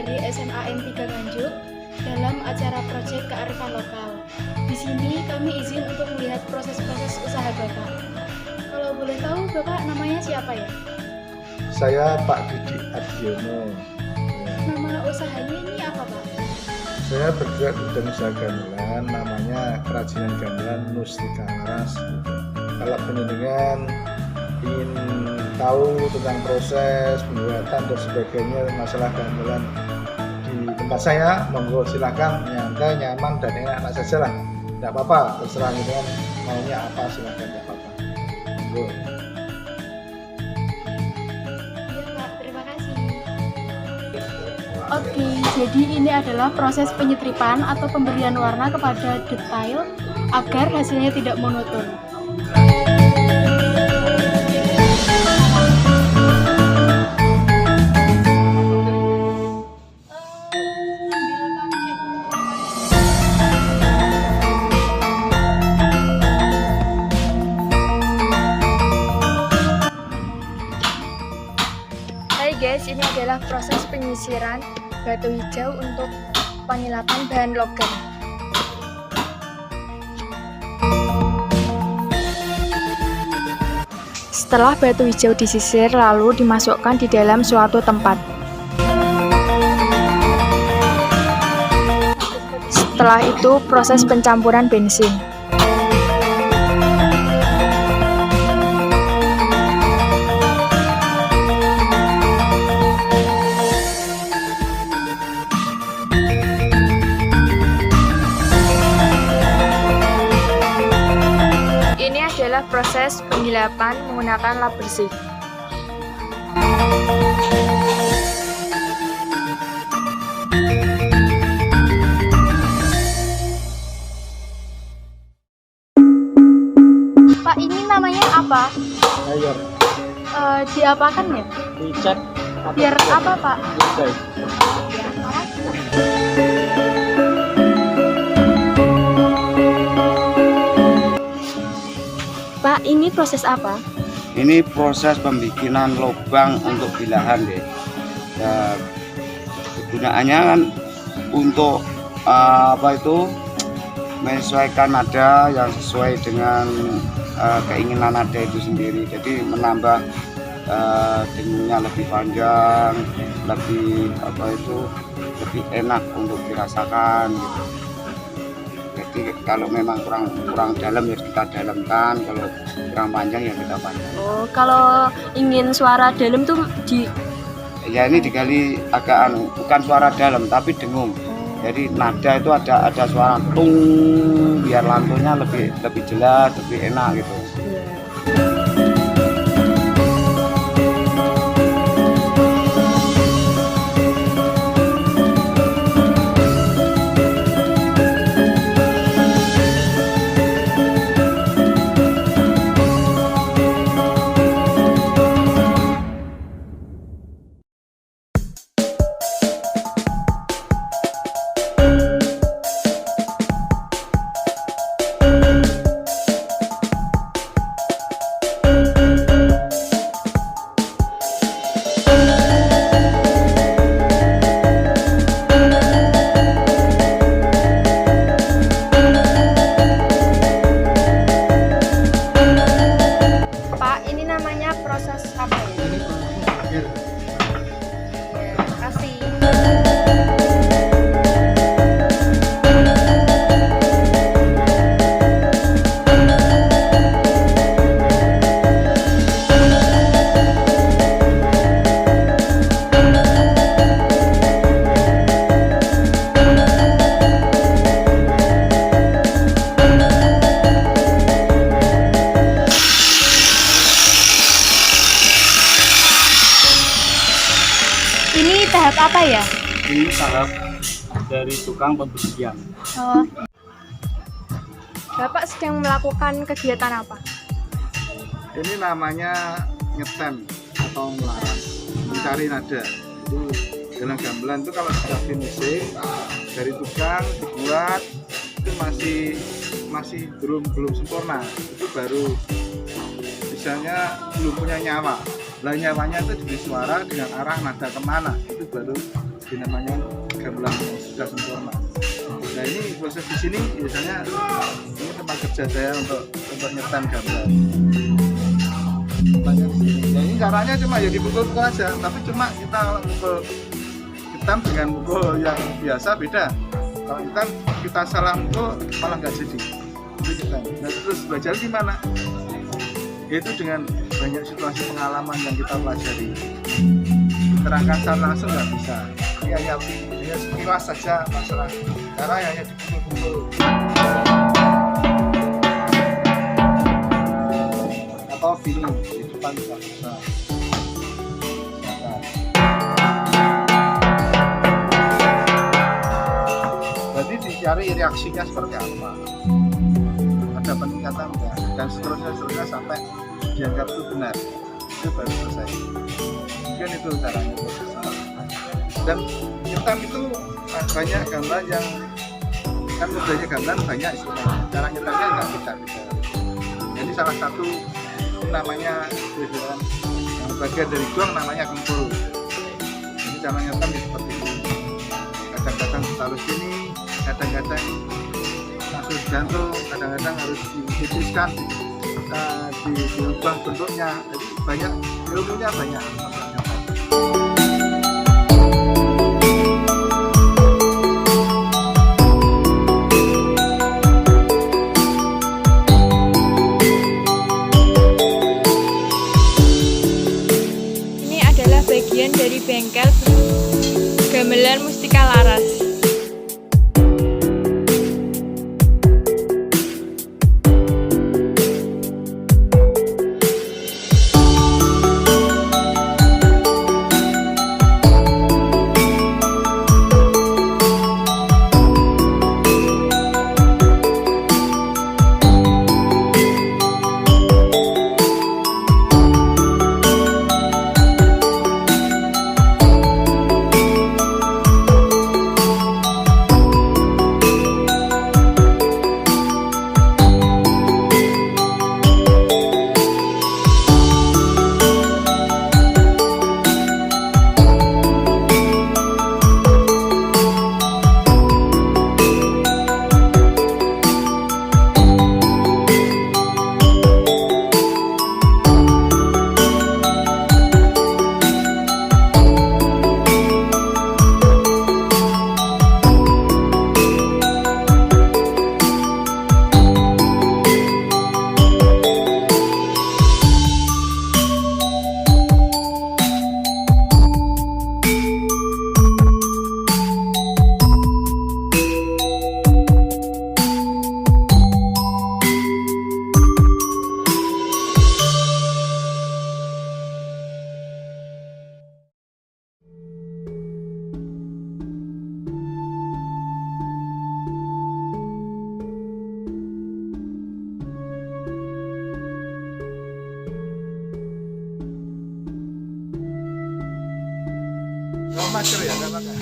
dari SMA N3 Nganjuk dalam acara proyek kearifan lokal. Di sini kami izin untuk melihat proses-proses usaha Bapak. Kalau boleh tahu Bapak namanya siapa ya? Saya Pak Didi Adiono. Nama usahanya ini apa Pak? Saya bergerak di bidang usaha gamelan, namanya Kerajinan Gamelan Mustika Laras. Kalau penelitian ingin tahu tentang proses pembuatan dan sebagainya masalah gamelan di tempat saya, monggo silakan, nyantai, nyaman dan enak saja lah. Tidak apa-apa, terserah dengan maunya apa silakan, tidak apa-apa. Monggo. Iya Pak, terima kasih. Oke, jadi ini adalah proses penyetripan atau pemberian warna kepada detail agar hasilnya tidak monoton. Hai guys, ini adalah proses penyisiran batu hijau untuk pengilapan bahan logam. Setelah batu hijau disisir, lalu dimasukkan di dalam suatu tempat. Setelah itu, proses pencampuran bensin. Ini adalah proses penggilapan menggunakan lap bersih. Pak, ini namanya apa? Ayo, Diapakan ya? dicek. Biar apa Pak? Dicek. Pak, ini proses apa? Ini proses pembikinan lubang untuk bilahan deh. Ya, kegunaannya kan untuk menyesuaikan nada yang sesuai dengan keinginan nada itu sendiri. Jadi menambah dengungnya lebih panjang, lebih lebih enak untuk dirasakan gitu. Jadi kalau memang kurang dalam ya kita dalamkan, kalau kurang panjang ya kita panjang. Oh, kalau ingin suara dalam tuh Ya ini digali agak bukan suara dalam tapi dengung. Jadi nada itu ada suara tung, biar lantunnya lebih jelas, lebih enak gitu. ini tahap apa ya? Ini tahap dari tukang pembersihan. Oh. Bapak sedang melakukan kegiatan apa? Ini namanya ngetem atau melaras, mencari nada. Itu dalam gamelan itu kalau sudah finishing dari tukang dibuat itu masih belum sempurna. Itu baru misalnya belum punya nyawa. Lah nyawanya itu dari suara dengan arah nada kemana, itu baru namanya gamelan sudah sempurna. Nah ini proses di sini biasanya ini tempat kerja saya untuk nyetam gamelan. Tempatnya di sini. Nah ini caranya cuma ya dipukul-pukul aja, tapi cuma kita kalau pukul hitam dengan pukul yang biasa beda. Kalau kita salah pukul malah nggak jadi. Itu kita. Nah terus belajar gimana? Yaitu dengan banyak situasi pengalaman yang kita pelajari. Terangkan secara langsung nggak bisa. Ini hanya sekilas saja masalah cara hanya dipukul-pukul. Atau gini di depan bisa. Berarti dicari reaksinya seperti apa. Ada peningkatan enggak, dan seterusnya sampai dianggap itu benar, itu baru selesai. Mungkin itu caranya prosesnya. Dan nyetam itu banyak gamelan yang kan modalnya gamelan banyak istilahnya, cara nyetamnya nggak bisa. Jadi salah satu namanya yang bagian dari gong namanya kempul. Jadi cara nyetam ya seperti ini. Kadang-kadang taruh sini, kadang-kadang langsung jantung, kadang-kadang harus ditipiskan, diubah bentuknya. Jadi banyak ilmunya banyak. Ini adalah bagian dari bengkel gamelan Mustika Laras. Masker ya, nggak pakai.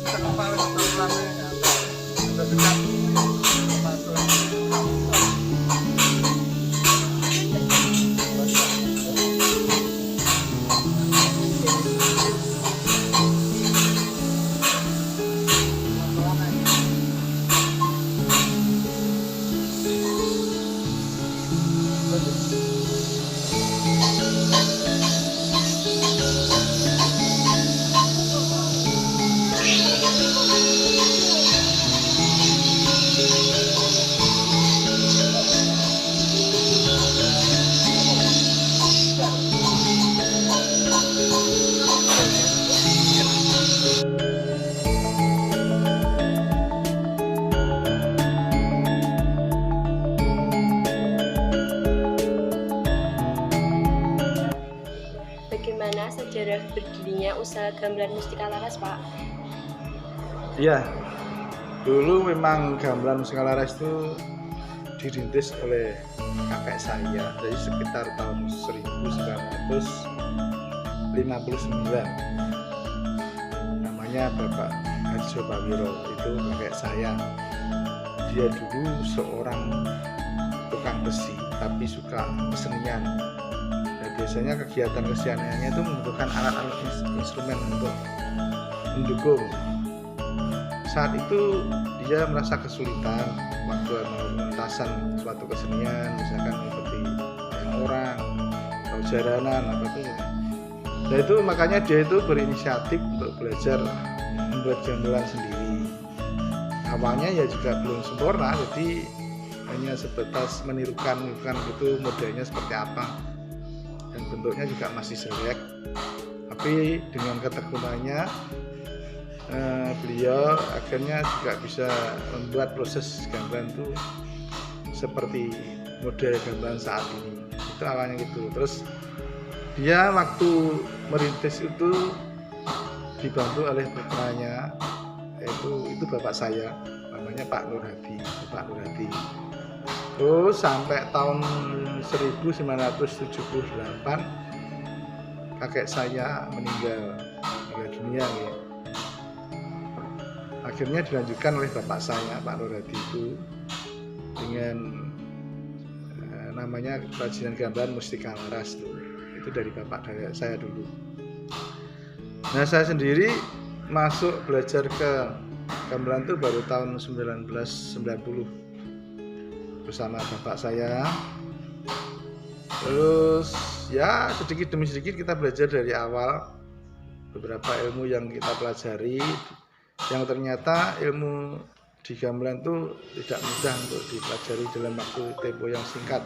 Kita kepala satu ya, udah dekat masuk. Bagaimana sejarah berdirinya usaha gamelan Mustika Laras, Pak? Iya, dulu memang gamelan Mustika Laras itu dirintis oleh kakek saya, jadi sekitar tahun 1959. Namanya Bapak Haji Sobawiro, itu kakek saya. Dia dulu seorang tukang besi, tapi suka kesenian. biasanya kegiatan kesehariannya itu membutuhkan alat-alat instrumen untuk mendukung. Saat itu dia merasa kesulitan waktu pementasan suatu kesenian, misalkan seperti orang atau jaranan apa itu. Nah itu makanya dia itu berinisiatif untuk belajar membuat gamelan sendiri. Awalnya ya juga belum sempurna, jadi hanya sebatas menirukan itu modelnya seperti apa, dan bentuknya juga masih jelek. Tapi dengan ketekunannya beliau akhirnya juga bisa membuat proses gamelan itu seperti model gamelan saat ini. Itu awalnya gitu. Terus dia waktu merintis itu dibantu oleh putranya, yaitu itu bapak saya, namanya Pak Nur Hadi. Terus sampai tahun 1978 kakek saya meninggal dunia ya. Akhirnya dilanjutkan oleh bapak saya Pak Nur Hadi itu dengan namanya kerajinan gamelan Mustika Laras itu dari bapak saya dulu. Nah saya sendiri masuk belajar ke gamelan itu baru tahun 1990 bersama bapak saya. Terus ya sedikit demi sedikit kita belajar dari awal beberapa ilmu yang kita pelajari, yang ternyata ilmu di gamelan itu tidak mudah untuk dipelajari dalam waktu tempo yang singkat.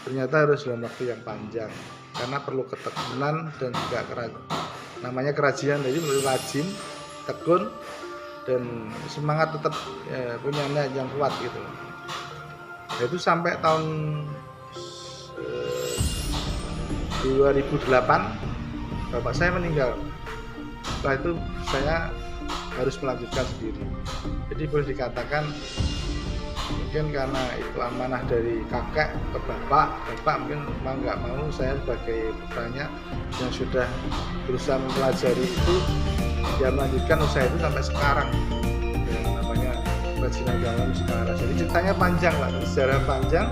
Ternyata harus dalam waktu yang panjang karena perlu ketekunan dan juga namanya kerajinan, jadi perlu rajin, tekun, dan semangat tetap punya niat yang kuat gitu. Nah, itu sampai tahun 2008 bapak saya meninggal. Setelah itu saya harus melanjutkan sendiri. Jadi boleh dikatakan mungkin karena itu amanah dari kakek ke bapak mungkin memang nggak mau saya sebagai putranya yang sudah berusaha mempelajari itu ya melanjutkan usaha itu sampai sekarang yang namanya kerajinan gamelan Mustika Laras. Jadi ceritanya panjang lah, sejarah panjang,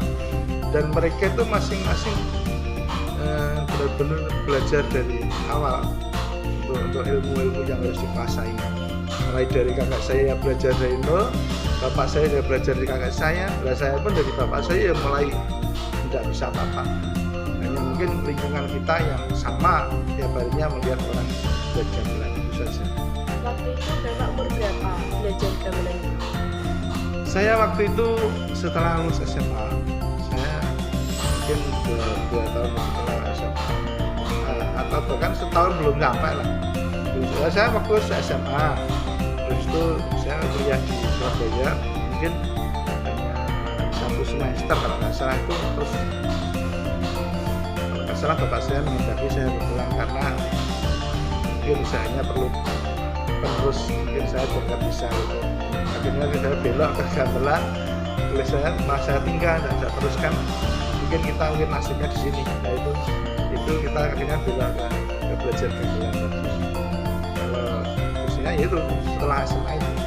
dan mereka itu masing-masing benar-benar belajar dari awal untuk ilmu-ilmu yang harus dikuasai. Mulai dari kakak saya yang belajar dari nol, bapak saya yang belajar dari kakak saya, dan saya pun dari bapak saya yang mulai tidak bisa apa-apa. Hanya mungkin lingkungan kita yang sama tiap harinya melihat orang belajar gamelan itu saja. Waktu itu Bapak umur berapa belajar gamelan? Saya waktu itu setelah lulus SMA, saya mungkin 2 tahun setelah SMA, atau bahkan setahun belum sampai lah. Saya waktu SMA, terus itu saya kuliah di Surabaya, mungkin hanya 1 semester kalau nggak salah itu. Terus kalau nggak salah bapak saya menghendaki saya pulang karena mungkin usahanya perlu terus, mungkin saya tidak bisa gitu. Akhirnya saya belok ke gamelan, tulis saya tinggal dan saya teruskan. Mungkin nasibnya di sini. Nah itu kita akhirnya belok ke belajar gamelan. Kalau usia itu setelah SMA itu.